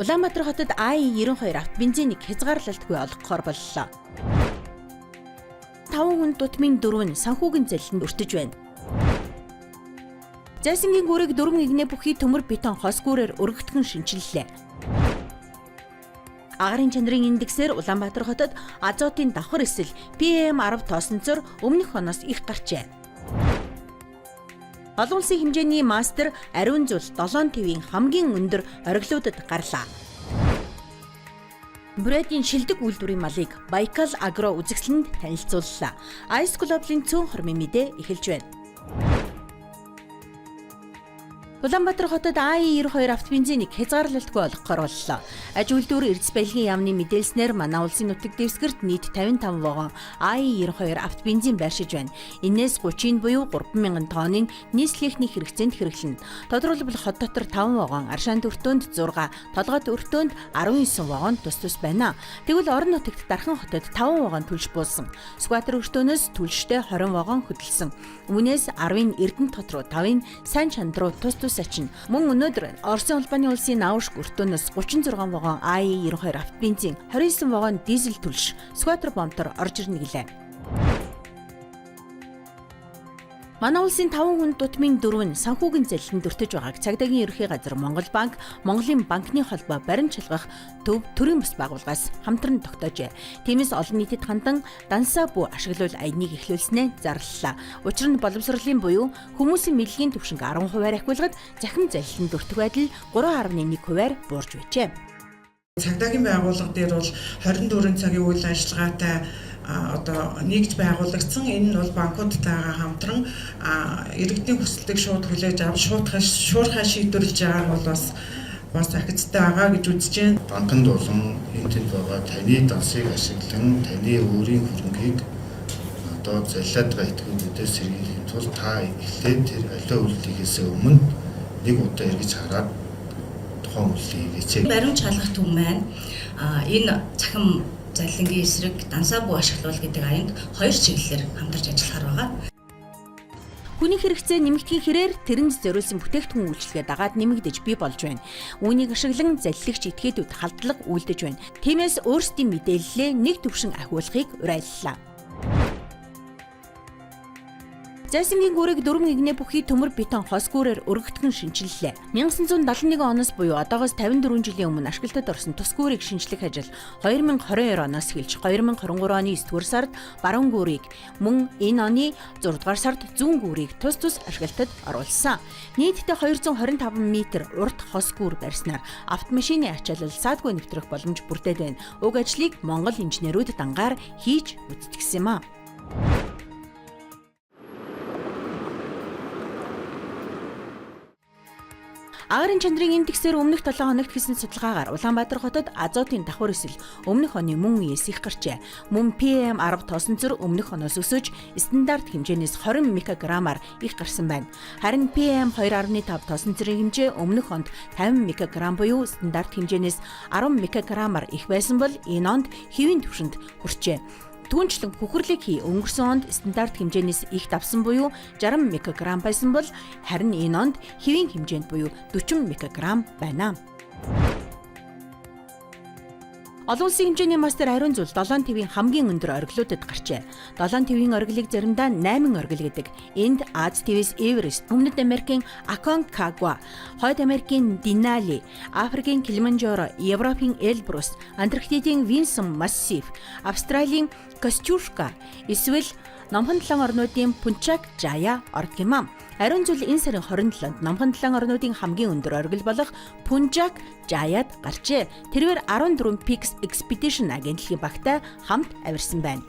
Улаанбаатар хотод АИ-92 автобензинийг хязгаарлалтгүй олгохоор боллоо. 5 хүн дутмын 4 нь санхүүгийн залиланд өртөж байна. Зайсангийн гүрийг 4 игнэ бүхий төмөр бетон хос гүүрээр өргөгдгөн шинчиллээ. Агарын чанарын индексээр Улаанбаатар хотод азотын давхар эсэл PM10 тооснцоор өмнөх оноос их гарчээ. Олон улсын хэмжээний мастер ариун зул 7 твийн хамгийн өндөр ориглуудад гарлаа. Бүрээдийн шилдэг үйлдвэрийн малыг Байкал Агро үзэсгэлэнд танилцууллаа. Ice Global-ийн цөөн хормын мэдээ эхэлж байна. Улаанбаатар хотод АИ-92 автобензинийг хязгаарлалтгүй олгохоор боллоо. Аж үйлдвэр эрдэс баялагын яамны мэдээлснээр манай улсын нутаг дэвсгэрт нийт 55 вагон АИ-92 автобензин байршиж байна. Инээс 30-нд буюу 3,000 тоннын нийслэлийн хэрэгцээнд хэрэглэнэ. Тодорхойлбол хот дотор 5 вагон, Аршаанд өртөөнд 6, Толгойд өртөөнд 19 вагон тус байна. Тэгвэл орон нутагт дархан хотод 5 вагон түлш буулсан. Сүхбаатар өртөөнөөс түлштэй 20 вагон хөдөлсөн. Өмнөөс 10-ын Эрдэнэт хот руу, 5-ын Сайн Чанд руу тус ачин. Мөн өнөөдөр Оросын улбаны улсын Наушг өртөөнөөс 36 вагон АИ-92 автобензин, 29 вагон дизель түлш Сүхбаатар бомтор орж ирнэ гэлээ. Манай улсын 5 хүн дутмын 4 нь санхүүгийн залиланд өртөж байгааг Цагдаагийн ерөнхий газар Монгол банк, Монголын банкны холбоо барин чалгах төв төрийн бас байгууллагаас хамтран тогтоожээ. Тиймээс олон нийтэд хандан дансаа бүү ашиглуул аяныг эхлүүлснээ зарлалаа. Учир нь боловсролын буюу хүмүүсийн мэдлэгийн түвшинг 10% ахиулгад захин залиланд өртөх байдал 3.1% буурч байжээ. Цагдаагийн байгууллага дээр бол 24 цагийн үйл ажиллагаатай нэгж байгуулагдсан. Энэ нь бол банкудтайгаа хамтран иргэдийн хүсэлтийг шууд хүлээж авч шуурхай шийдвэрлэж байгаа нь бол бас захицтай байгаа гэж үзэж байна. Банкнд болон энтэнд байгаа таны дансыг ашиглан таны өөрийн хөрөнгийг залилаад байгаа этгээдүүдээс сэргийлэх тул та эхлээд тэр аливаа үйлдэлээс өмнө нэг удаа эргэж хараад тухайн үйлдэлийг хийцээ. Барин чалгах түн маань энэ цахим залилангийн эсрэг дансаа бүү ашиглуул гэдэг аянд 2 чиглэлээр хамтарч ажиллахаар байгаа. Хүний хэрэгцээ нэмэгдэхийн хэрээр тэрэнд зориулсан бүтээгдэхүүн үйлчлэгээ дагаад нэмэгдэж бий болж байна. Үүнийг ашиглан залилагч этгээдүүд халдлага үйлдэж байна. Тиймээс өөрсдийн мэдээллээ нэг төвшин ахиулахыг уриаллаа. Зайсангийн гүрийг 4 игнэ бүхий төмөр бетон хос гүүрээр өргөгдгөн шинчиллээ. 1971 оноос буюу одоогоос 54 жилийн өмнө ашиглалтад орсон тус гүүрийг шинчлэх ажил 2022 оноос эхэлж 2023 оны 9-р сард баруун гүүрийг, мөн энэ оны 6-р сард зүүн гүүрийг тус ашиглалтад оруулсан. Нийтдээ 225 м урт хос гүүр барьснаар автомашины ачаалал саадгүй нэвтрэх боломж бүрдээд байна. Уг ажлыг Монгол инженерүүд дангаар хийж үздэгсэн юм а. Агарын чанарын индексээр өмнөх 7 хоногт хийсэн судалгаагаар Улаанбаатар хотод азотын давхар эсэл өмнөх оны мөн үеэс их гарчээ. Мөн PM10 тооснцор өмнөх оноос өсөж стандарт хэмжээнээс 20 микрограммаар их гарсан байна. Харин PM2.5 тооснцорын хэмжээ өмнөх онд 50 микрограмм буюу стандарт хэмжээнээс 10 микрограммаар их байсан бол энэ онд хэвийн түвшинд хүрчээ. Түүнчлэн хөхрлийг өнгөрсөн онд стандарт хэмжээнээс их давсан буюу 60 микрограмм байсан бол харин энэ онд хэвийн хэмжээнд буюу 40 микрограмм байна. Олон улсын хэмжээний мастер ариун зул 7 твийн хамгийн өндөр ориглуудад гарчээ. 7 твийн ориглыг заримдаа 8 оргил гэдэг. Энд Аз твээс Эверест, Өмнөд Америкийн Аконкагуа, Хойд Америкийн Денали, Африкийн Килиманжаро, Европын Эльбрус, Антарктидын Винсон массив, Австралийн Костюшка, эсвэл Номхон талан орнуудын Пунчак Жая ордог юм. Ариун зул энэ сарын 27-нд Номхон талан орнуудын хамгийн өндөр оргил болох Пунчак Жаяад гарчээ. Тэрээр 14 Peaks Expedition агентлагийн багтай хамт авирсан байна.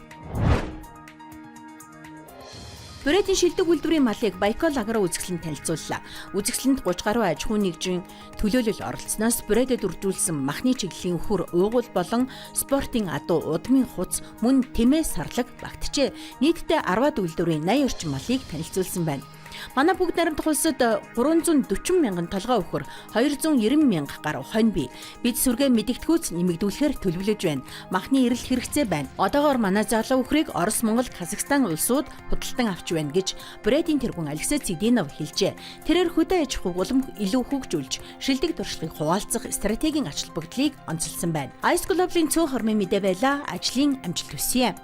Бүрээдийн шилдэг үйлдвэрийн малыг Байкал Агро үзэсгэлэнд танилцууллаа. Үзэсгэлэнд 30 гаруй аж ахуй нэгжийн төлөөлөл оролцсноос бүрээдэд үржүүлсэн махны чиглэлийн үхэр, уугуул болон спортын адуу, удмын хуц, мөн тэмээ сарлаг багтжээ. Нийтдээ 10-аад үйлдвэрийн 80 орчим малыг танилцуулсан байна. Манай бүгд найрамдах улсад 340 мянган толгой өхөр 290 мянга гаруй хонь бий. Бид сүргээ мэдэгдэхүйц нэмэгдүүлэхээр төлөвлөж байна. Махны эрэлт хэрэгцээ байна. Одоогоор манай залуу өхрийг Орос, Монгол, Казахстан улсууд худалдан авч байна гэж Брэдийн тэргүүн Алексей Цэгдинов хэлжээ. Тэрээр хөдөө аж ахуйг улам илүү хөгжүүлж, шилдэг туршлагыг хуваалцах стратегийн ач холбогдлыг онцолсон байна. Ice Global-ийн цөөн хормын мэдээ байлаа. Ажлын амжилт хүсье.